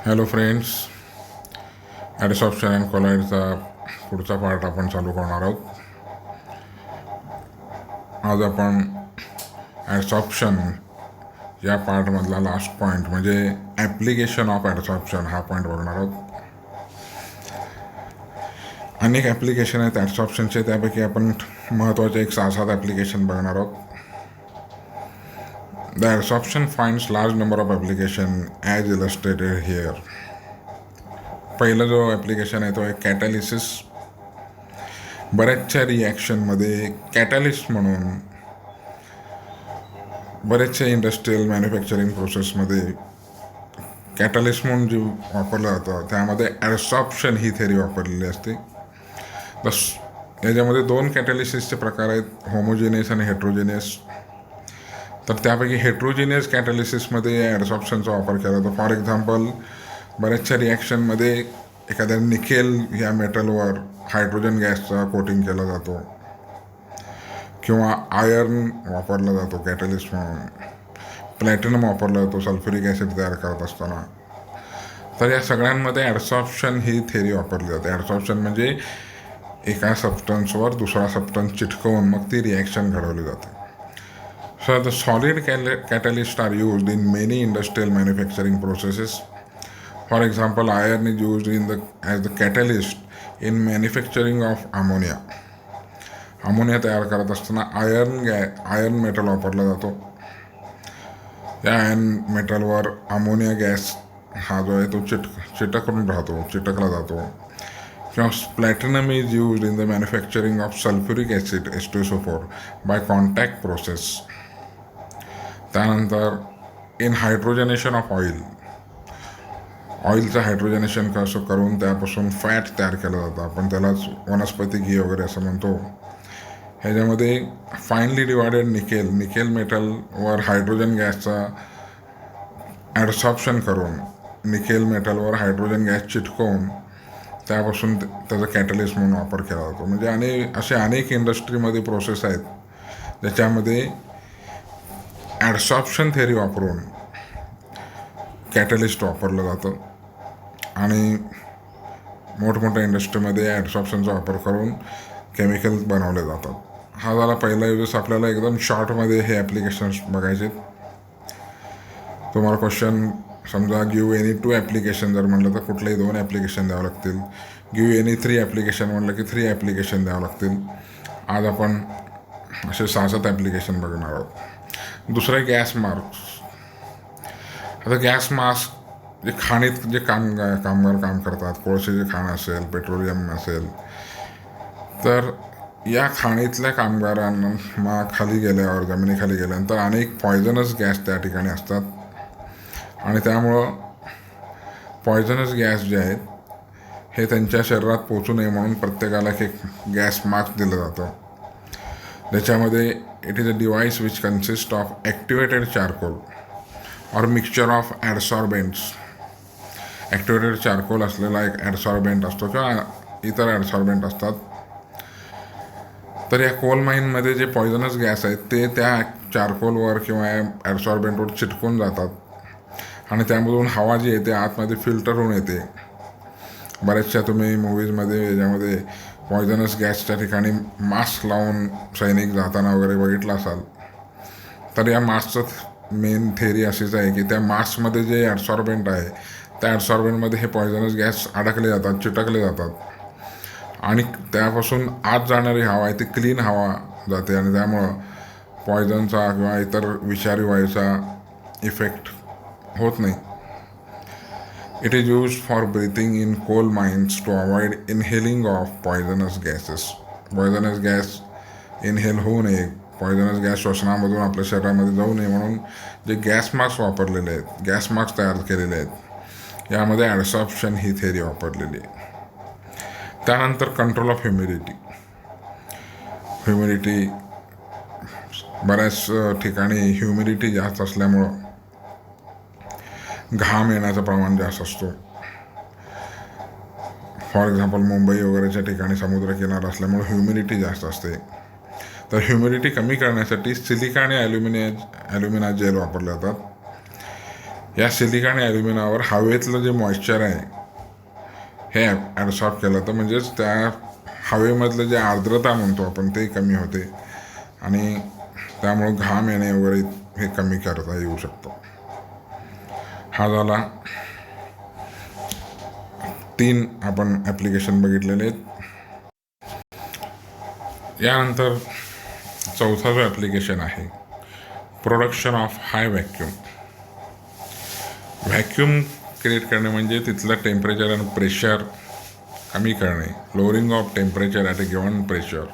Hello friends, ॲडसॉप्शन and कोलाईडचा पुढचा part आपण चालू करणार आहोत. आज आपण ॲडसॉप्शन या पार्टमधला लास्ट पॉईंट म्हणजे ॲप्लिकेशन ऑफ ॲडसॉप्शन हा पॉईंट बघणार आहोत. अनेक ॲप्लिकेशन आहेत ॲडसॉप्शनचे, त्यापैकी आपण महत्त्वाचे एक 6-7 ॲप्लिकेशन बघणार आहोत. The adsorption finds large number of application as illustrated here. पहिला जो ॲप्लिकेशन आहे तो आहे कॅटॅलिसिस. बऱ्याचशा रिॲक्शनमध्ये कॅटॅलिस्ट म्हणून बरेचशा इंडस्ट्रीयल मॅन्युफॅक्चरिंग प्रोसेसमध्ये कॅटॅलिस्ट म्हणून जे वापरलं जातं त्यामध्ये ॲडसॉप्शन ही थेरी वापरलेली असते. बस याच्यामध्ये 2 कॅटॅलिसिसचे प्रकार आहेत, होमोजेनियस आणि हेट्रोजेनियस. तर त्यापैकी हेट्रोजेनियस कॅटॅलिसिसमध्ये ॲडसॉप्शनचा वापर केला जातो. फॉर एक्झाम्पल, बऱ्याचशा रिॲक्शनमध्ये एखाद्या निकेल या मेटलवर हायड्रोजन गॅसचा कोटिंग केला जातो किंवा आयर्न वापरला जातो कॅटॅलिस्ट म्हणून. प्लॅटिनम वापरला जातो सल्फ्युरिक ॲसिड तयार करत असताना. तर या सगळ्यांमध्ये ॲडसॉप्शन ही थेरी वापरली जाते. ॲडसॉप्शन म्हणजे एका सबस्टन्सवर दुसरा सबस्टन्स चिटकवून मग ती रिॲक्शन घडवली जाते. So the solid catalysts are used in many industrial manufacturing processes. For example, iron is used as the catalyst in manufacturing of ammonia. Ammonia तयार करत असताना आयर्न मेटल वापरला जातो. या आयर्न मेटलवर अमोनिया गॅस हा जो आहे तो चिटकला जातो. किंवा platinum is used in the manufacturing of sulphuric acid H2SO4 by contact process. त्यानंतर इन हायड्रोजनेशन ऑफ ऑइलचं हायड्रोजनेशन कसं करून त्यापासून फॅट तयार केलं जातं, आपण त्यालाच वनस्पती घी वगैरे असं म्हणतो. ह्याच्यामध्ये फाईनली डिवायडेड निकेल मेटलवर हायड्रोजन गॅसचा ॲडसॉप्शन करून निकेल मेटलवर हायड्रोजन गॅस चिटकवून त्यापासून त्याचा कॅटलिस्ट म्हणून वापर केला जातो. म्हणजे असे अनेक इंडस्ट्रीमध्ये प्रोसेस आहेत ज्याच्यामध्ये ॲडसॉप्शन थेरी वापरून कॅटलिस्ट वापरलं जातं आणि मोठमोठ्या इंडस्ट्रीमध्ये ॲडसॉप्शनचा वापर करून केमिकल्स बनवले जातात. हा झाला पहिला यूजेस. आपल्याला एकदम शॉर्टमध्ये हे ॲप्लिकेशन्स बघायचे. तुम्हाला क्वेश्चन समजा गिव्ह एनी 2 ॲप्लिकेशन जर म्हटलं तर कुठलेही 2 ॲप्लिकेशन द्यावं लागतील. गिव्ह एनी 3 ॲप्लिकेशन म्हटलं की 3 ॲप्लिकेशन द्यावं लागतील. आज आपण असे 6-7 ॲप्लिकेशन बघणार आहोत. दुसरं आहे गॅस मास्क. आता गॅस मास्क जे खाणीत जे कामगार काम करतात, कोळशेचे खाण असेल, पेट्रोलियम असेल, तर या खाणीतल्या कामगारांना खाली गेल्यावर, जमिनीखाली गेल्यानंतर अनेक पॉयझनस गॅस त्या ठिकाणी असतात आणि त्यामुळं पॉयझनस गॅस जे आहेत हे त्यांच्या शरीरात पोचू नये म्हणून प्रत्येकाला एक गॅस मास्क दिलं जातं. ज्याच्यामध्ये it is a device which consist of activated charcoal और मिक्सचर ऑफ ॲडसॉर्बेंट्स. ॲक्टिवेटेड चारकोल असलेला एक ॲडसॉर्बेंट असतो किंवा इतर ॲडसॉर्बेंट असतात. तर या कोल माईनमध्ये जे पॉयझनस गॅस आहेत ते त्या चारकोलवर किंवा ॲडसॉर्बेंटवर चिटकून जातात आणि त्यामधून हवा जी येते आतमध्ये फिल्टर होऊन येते. बऱ्याचशा तुम्ही मूवीजमध्ये याच्यामध्ये पॉयझनस गॅसच्या ठिकाणी मास्क लावून सैनिक जाताना वगैरे बघितलं असाल. तर या मास्कचं मेन थेरी अशीच आहे की त्या मास्कमध्ये जे ॲडसॉर्बेंट आहे त्या ॲडसॉर्बेंटमध्ये हे पॉयझनस गॅस अडकले जातात, चिटकले जातात आणि त्यापासून आत जाणारी हवा आहे ती क्लीन हवा जाते आणि त्यामुळं पॉयझनचा किंवा इतर विषारी वायूचा इफेक्ट होत नाही. It is use for breathing in coal mines to avoid inhaling of poisonous gases. Poisonous gas inhale होऊ नये, पॉयझनस गॅस श्वसनामधून आपल्या शरीरामध्ये जाऊ नये म्हणून जे गॅस मास्क वापरलेले आहेत, गॅस मास्क तयार केलेले आहेत, यामध्ये ॲडसॉप्शन ही थेरी वापरलेली आहे. त्यानंतर कंट्रोल ऑफ ह्युमिडिटी. बऱ्याच ठिकाणी ह्युमिडिटी जास्त असल्यामुळं घाम येण्याचं प्रमाण जास्त असतो. फॉर एक्झाम्पल मुंबई वगैरेच्या ठिकाणी समुद्रकिनारा असल्यामुळे ह्युमिडिटी जास्त असते. तर ह्युमिडिटी कमी करण्यासाठी सिलिका आणि ॲल्युमिना जेल वापरले जातात. या सिलिका आणि ॲल्युमिनावर हवेतलं जे मॉइश्चर आहे हे ॲब्सॉर्ब केलं तर म्हणजेच त्या हवेमधलं जे आर्द्रता म्हणतो आपण ते कमी होते आणि त्यामुळं घाम येणे वगैरे हे कमी करता येऊ शकतो. हा झाला 3 आपण ॲप्लिकेशन बघितलेले आहेत. यानंतर चौथा जो ॲप्लिकेशन आहे production of high vacuum. Vacuum create करणे म्हणजे तिथलं टेम्परेचर आणि प्रेशर कमी करणे. Lowering of temperature at a given pressure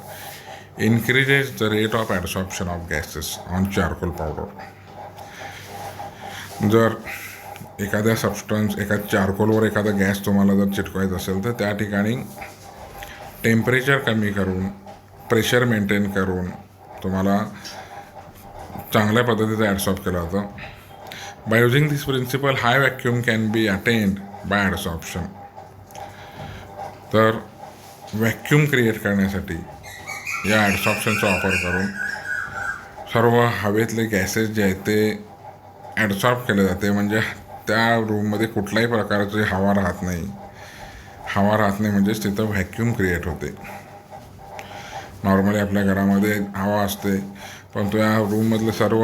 increases the rate of absorption of gases on charcoal powder. जर एखाद्या सबस्टन्स चारकोलवर एखादा गॅस तुम्हाला जर चिटकवायचा असेल तर त्या ठिकाणी टेम्परेचर कमी करून प्रेशर मेंटेन करून तुम्हाला चांगल्या पद्धतीचं ॲब्सॉर्ब केलं जातं. By using this principle high vacuum can be attend by absorption. तर व्हॅक्यूम क्रिएट करण्यासाठी या ॲब्सॉर्प्शनचा वापर करून सर्व हवेतले गॅसेस जे आहेत ते ॲब्सॉर्ब केले जाते. म्हणजे त्या रूममध्ये कुठल्याही प्रकारची हवा राहत नाही. हवा राहत नाही म्हणजेच तिथं व्हॅक्यूम क्रिएट होते. नॉर्मली आपल्या घरामध्ये हवा असते पण तो या रूममधले सर्व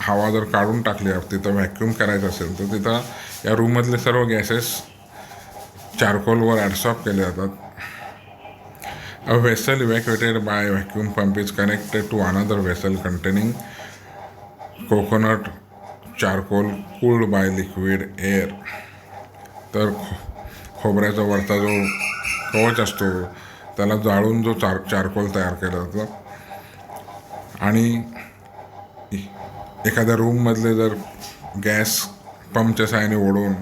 हवा जर काढून टाकली तिथं व्हॅक्यूम करायचं असेल तर तिथं या रूममधले सर्व गॅसेस चारकोलवर ॲब्सॉर्ब केले जातात. A vessel evacuated by vacuum pump is connected to another vessel containing coconut charcoal cooled by liquid air. तर खोबऱ्याचा वरचा जो कवच असतो त्याला जाळून जो चारकोल तयार केला जातो आणि एखाद्या रूममधले जर गॅस पंपच्या साहाय्याने ओढून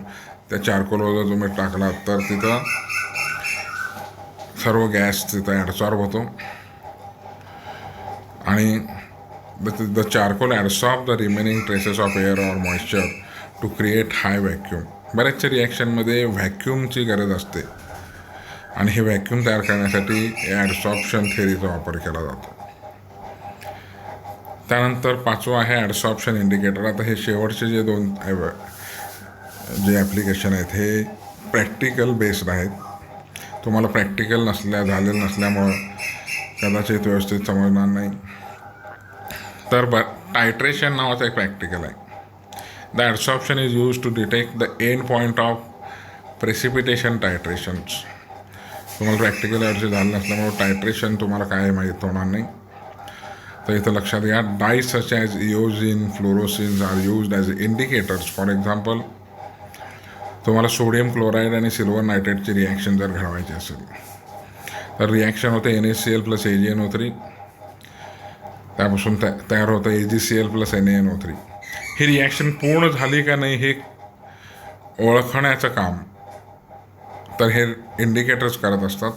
त्या चारकोलवर जर तुम्ही टाकला तर तिथं सर्व गॅस तिथं ॲब्सॉर्ब होतो आणि the charcoal absorb the remaining traces of air or moisture to create high vacuum. बऱ्याचशा रिॲक्शनमध्ये व्हॅक्यूमची गरज असते आणि हे व्हॅक्यूम तयार करण्यासाठी ॲडसॉर्प्शन थेअरीचा वापर केला जातो. त्यानंतर 5वं आहे ॲडसॉर्प्शन इंडिकेटर. आता हे शेवटचे जे 2 जे ॲप्लिकेशन आहेत हे प्रॅक्टिकल बेस्ड आहेत. तुम्हाला प्रॅक्टिकल झालेलं नसल्यामुळं कदाचित व्यवस्थित समजणार नाही. तर टायट्रेशन नावाचं एक प्रॅक्टिकल आहे. The adsorption is use to detect the end point of precipitation titrations. तुम्हाला प्रॅक्टिकल यावर्षी झालं नसल्यामुळे टायट्रेशन तुम्हाला काय माहीत होणार नाही. तर इथं लक्षात घ्या dyes such as eosin fluoresceins are used as indicators. For example तुम्हाला सोडियम क्लोराईड आणि सिल्वर नायट्रेटची रिॲक्शन जर घडवायची असेल तर रिॲक्शन होते NaCl + AgNO3. त्यापासून तयार होतं AgCl + NaNO3. ही रिॲक्शन पूर्ण झाली का नाही हे ओळखण्याचं काम तर हे इंडिकेटर्स करत असतात.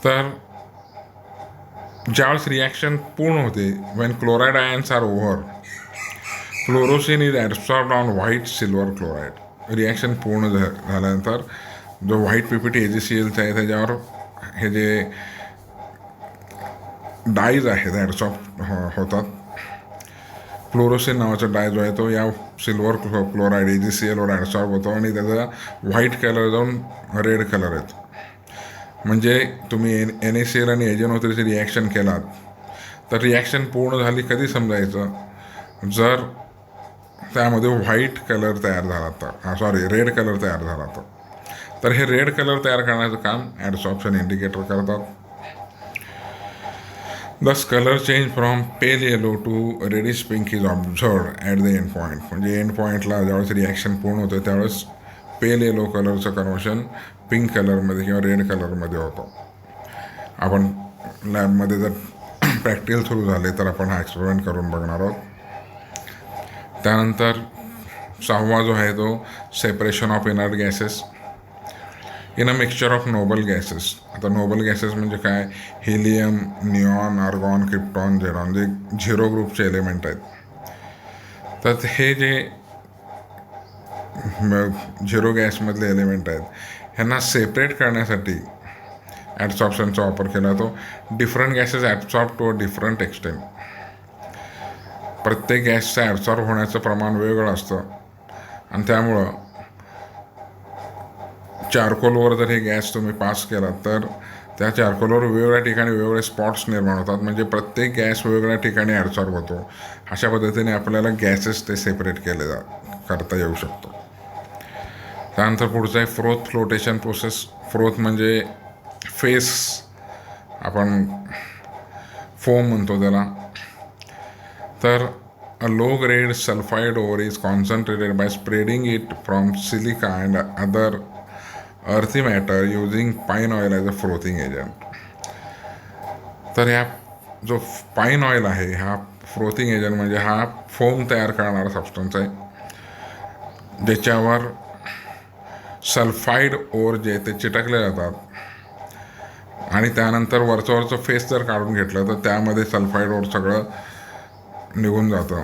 तर ज्यावेळेस रिॲक्शन पूर्ण होते when chloride ions are over fluorescein is absorbed on white silver chloride. Reaction पूर्ण झाल्यानंतर जो व्हाईट PPT AgClचा आहे त्याच्यावर हे जे डायज आहेत ॲब्सॉर्ब होतात. फ्लोरोसिन नावाचा डाय जो आहे तो या सिल्वर क्लोराईड AgClवर ॲब्सॉर्ब होतो आणि त्याचा व्हाईट कलर जाऊन रेड कलर येतो. म्हणजे तुम्ही NaCl आणि AgNO3ची रिॲक्शन केलात तर रिॲक्शन पूर्ण झाली कधी समजायचं जर त्यामध्ये व्हाईट कलर तयार झाला तर रेड कलर तयार झाला तर हे रेड कलर तयार करण्याचं काम ॲडसॉर्प्शन इंडिकेटर करतात. Thus colour change from pale yellow to reddish pink is observed at the end point. म्हणजे एंड पॉईंटला ज्यावेळेस रिॲक्शन पूर्ण होते त्यावेळेस पेल येलो कलरचं कन्वर्शन पिंक कलरमध्ये किंवा रेड कलरमध्ये होतं. आपण लॅबमध्ये जर प्रॅक्टिकल सुरू झाले तर आपण हा एक्सपेरिमेंट करून बघणार आहोत. त्यानंतर 6वा जो आहे तो separation of inert gases in a mixture of noble gases. आता नोबल गॅसेस म्हणजे काय हिलियम निऑन आर्गॉन क्रिप्टॉन झेरॉन जे 0 ग्रुपचे एलिमेंट आहेत. तर हे जे 0 गॅसमधले एलिमेंट आहेत ह्यांना सेपरेट करण्यासाठी ॲडसॉर्प्शनचा वापर केला जातो. Different gases absorb to a different extent. प्रत्येक गॅसचं ॲब्सॉर्ब होण्याचं प्रमाण वेगळं असतं आणि त्यामुळं चारकोलवर जर हे गॅस तुम्ही पास केला तर त्या चारकोलवर वेगवेगळ्या ठिकाणी वेगवेगळे स्पॉट्स निर्माण होतात. म्हणजे प्रत्येक गॅस वेगवेगळ्या ठिकाणी ॲब्सॉर्ब होतो. अशा पद्धतीने आपल्याला गॅसेस ते सेपरेट केले करता येऊ शकतो. त्यानंतर पुढचं आहे फ्रोथ फ्लोटेशन प्रोसेस. फ्रोथ म्हणजे फेस, आपण फोम म्हणतो त्याला. तर a low grade sulfide ore is concentrated by spreading it from silica and other earthy matter using pine oil as a frothing agent. तर ह्या जो पाईन ऑइल आहे हा फ्रोथिंग एजंट म्हणजे हा फोम तयार करणारा सबस्टन्स आहे, ज्याच्यावर सल्फाईड ओर जे ते चिटकले जातात आणि त्यानंतर वरचं फेस जर काढून घेतलं तर त्यामध्ये सल्फाईड ओर सगळं निघून जातं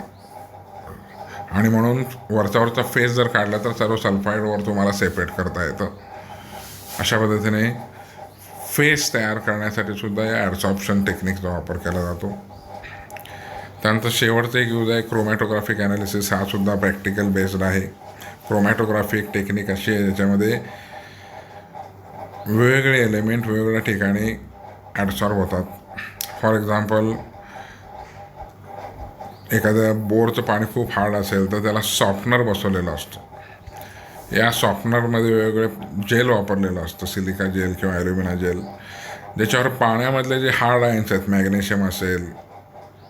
आणि म्हणून वरचा फेस जर काढला तर सर्व सल्फाईड ओर तुम्हाला सेपरेट करता येतं. अशा पद्धतीने फेस तयार करण्यासाठी सुद्धा या ॲडसॉर्प्शन टेक्निकचा वापर केला जातो. त्यानंतर शेवटचं एक यूज आहे क्रोमॅटोग्राफिक ॲनालिसिस. हा सुद्धा प्रॅक्टिकल बेस्ड आहे. क्रोमॅटोग्राफी एक टेक्निक अशी आहे ज्याच्यामध्ये वेगवेगळे एलिमेंट वेगवेगळ्या ठिकाणी ॲडसॉर्ब होतात. फॉर एक्झाम्पल, एखाद्या बोरचं पाणी खूप हार्ड असेल तर त्याला सॉफ्टनर बसवलेलं असतं. या सॉफ्टनरमध्ये वेगवेगळे जेल वापरलेलं असतं, सिलिका जेल किंवा ॲल्युमिना जेल, ज्याच्यावर पाण्यामधले जे हार्ड आयन्स आहेत, मॅग्नेशियम असेल,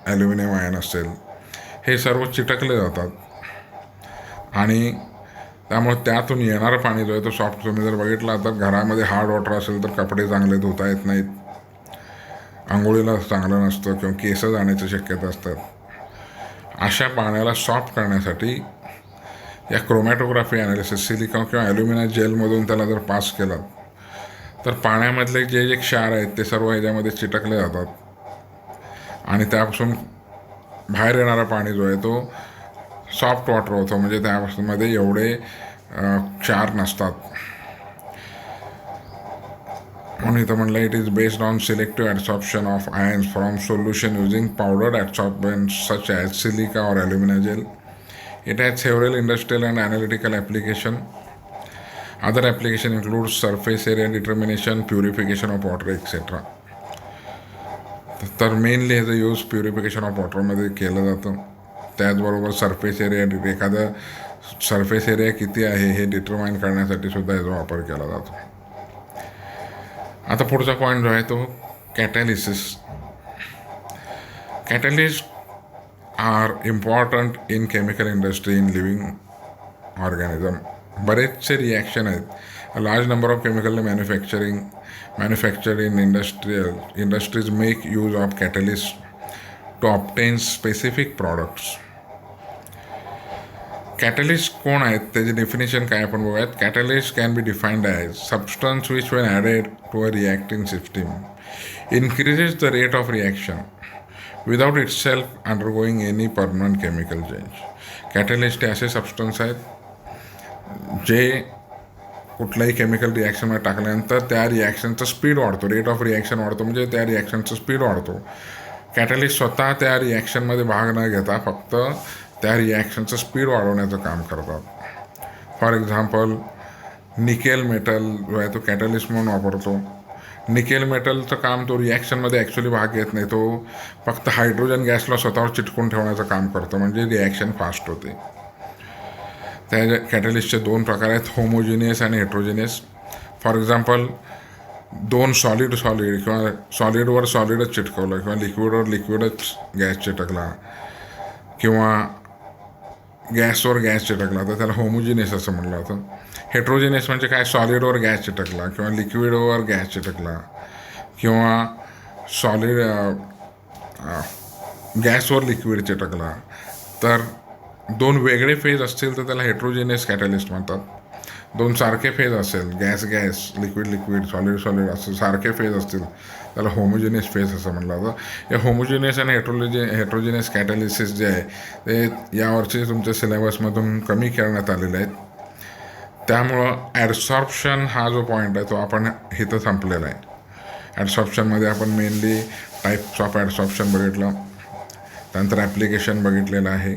ॲल्युमिनियम आयन असेल, हे सर्व चिटकले जातात आणि त्यामुळे त्यातून येणारं पाणी जो आहे तो सॉफ्ट. तुम्ही जर बघितला तर घरामध्ये हार्ड वॉटर असेल तर कपडे चांगले धुता येत नाहीत, आंघोळीला चांगलं नसतं किंवा केस जाण्याची शक्यता असतात. अशा पाण्याला सॉफ्ट करण्यासाठी या क्रोमॅटोग्राफी ॲनालिसिस सिलिकॉन किंवा ॲल्युमिना जेलमधून त्याला जर पास केलं तर पाण्यामधले जे क्षार आहेत ते सर्व ह्याच्यामध्ये चिटकले जातात आणि त्यापासून बाहेर येणारा पाणी जो आहे तो सॉफ्ट वॉटर होतो. म्हणजे त्यामध्ये एवढे क्षार नसतात. म्हणून इथं म्हणलं it is based on selective adsorption of ions from solution using powdered adsorbent such as silica और alumina gel. It has several industrial and analytical application. Other application includes surface area determination, purification of water, etc. तर mainly ह्याचं use purification of वॉटरमध्ये केलं जातं. त्याचबरोबर surface area, एखादं surface area किती आहे हे डिटरमाइन करण्यासाठी सुद्धा याचा वापर केला जातो. आता पुढचा पॉईंट जो आहे तो catalysis. Catalyst are important in chemical industry in living organism. बरेचसे रिॲक्शन आहेत. A large number of chemical manufactured in industries make use of catalyst to obtain specific products. Catalyst कोण आहेत त्याचे डेफिनेशन काय आपण बघूयात. Catalyst can be defined as substance which when added to a reacting system increases the rate of reaction without itself undergoing any permanent chemical change. Catalyst हे असे substance आहेत जे कुठल्याही केमिकल रिॲक्शनमध्ये टाकल्यानंतर त्या रिॲक्शनचं स्पीड वाढतो, रेट ऑफ रिॲक्शन वाढतो, म्हणजे त्या रिॲक्शनचं स्पीड वाढतो. कॅटलिस्ट स्वतः त्या रिॲक्शनमध्ये भाग न घेता फक्त त्या रिॲक्शनचं स्पीड वाढवण्याचं काम करतात. फॉर एक्झाम्पल, निकेल मेटल जो आहे तो कॅटलिस्ट म्हणून वापरतो. निकेल मेटलचं काम तो रिॲक्शनमध्ये ॲक्च्युली भाग घेत नाही, तो फक्त हायड्रोजन गॅसला स्वतःवर चिटकून ठेवण्याचं काम करतो, म्हणजे रिॲक्शन फास्ट होते. त्या कॅटलिस्टचे दोन प्रकार आहेत, होमोजिनियस आणि हेट्रोजिनियस. फॉर एक्झाम्पल, दोन सॉलिड किंवा सॉलिडवर सॉलिडच चिटकवलं किंवा लिक्विडवर लिक्विडच गॅस चिटकला किंवा गॅसवर गॅस चिटकला तर त्याला होमोजिनियस असं म्हणलं जातं. हेट्रोजिनियस म्हणजे काय, सॉलिडवर गॅस चिटकला किंवा लिक्विडवर गॅस चिटकला किंवा सॉलिड गॅसवर लिक्विड चिटकला तर दोन वेगळे फेज असतील तर त्याला हेट्रोजिनियस कॅटलिस्ट म्हणतात. दोन सारखे फेज असेल, गॅस लिक्विड सॉलिड असं सारखे फेज असतील त्याला होमोजिनियस फेज असं म्हणलं जातं. या होमोजिनियस आणि हेट्रोजिनियस कॅटलिसिस जे आहे ते यावर्षी तुमच्या सिलेबसमधून कमी करण्यात आलेले आहेत. त्यामुळं ॲडसॉर्प्शन हा जो पॉईंट आहे तो आपण इथं संपलेला आहे. ॲडसॉर्प्शनमध्ये आपण मेनली टाईप्स ऑफ ॲडसॉर्प्शन बघितलं, त्यानंतर ॲप्लिकेशन बघितलेलं आहे,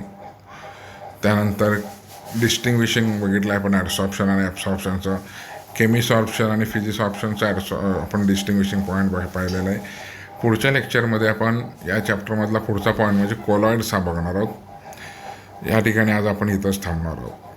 त्यानंतर डिस्टिंग्विशिंग बघितलं आहे आपण ॲडसॉर्प्शन आणि ॲब्सॉर्प्शनचं. केमिसॉर्प्शन आणि फिजिसॉर्प्शनचं आपण डिस्टिंग्विशिंग पॉईंट पाहिलेलं आहे. पुढच्या लेक्चरमध्ये आपण या चॅप्टरमधला पुढचा पॉईंट म्हणजे कोलॉइड्स हा बघणार आहोत. या ठिकाणी आज आपण इथंच थांबणार आहोत.